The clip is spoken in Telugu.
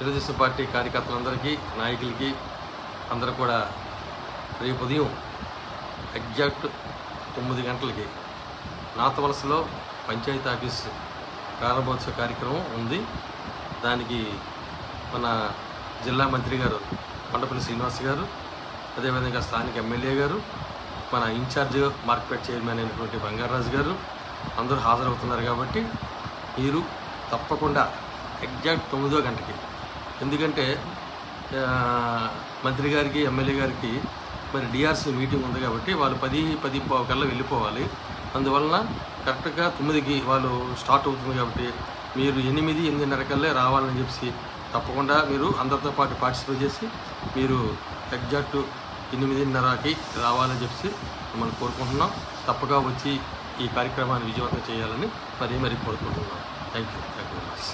తెలుగుదేశం పార్టీ కార్యకర్తలందరికీ నాయకులకి అందరూ కూడా రేపు ఉదయం ఎగ్జాక్ట్ 9 గంటలకి నాతవలసలో పంచాయతీ ఆఫీస్ ప్రారంభోత్సవ కార్యక్రమం ఉంది. దానికి మన జిల్లా మంత్రి గారు కొండపల్లి శ్రీనివాస్ గారు, అదేవిధంగా స్థానిక ఎమ్మెల్యే గారు, మన ఇన్ఛార్జ్ మార్కెట్ చైర్మన్ అయినటువంటి బంగారాజు గారు అందరూ హాజరవుతున్నారు. కాబట్టి మీరు తప్పకుండా ఎగ్జాక్ట్ 9వ గంటకి, ఎందుకంటే మంత్రి గారికి ఎమ్మెల్యే గారికి మరి డిఆర్సీ మీటింగ్ ఉంది కాబట్టి వాళ్ళు 10:15 కల్లా వెళ్ళిపోవాలి. అందువలన కరెక్ట్గా 9కి వాళ్ళు స్టార్ట్ అవుతుంది. కాబట్టి మీరు 8-8:30 కల్లా రావాలని చెప్పి తప్పకుండా మీరు అందరితో పాటు పార్టిసిపేట్ చేసి మీరు ఎగ్జాక్ట్ 8:30కి రావాలని చెప్పి మనం కోరుకుంటున్నాం. తప్పగా వచ్చి ఈ కార్యక్రమాన్ని విజయవంతం చేయాలని మరీ కోరుకుంటున్నాం. Thank you very much.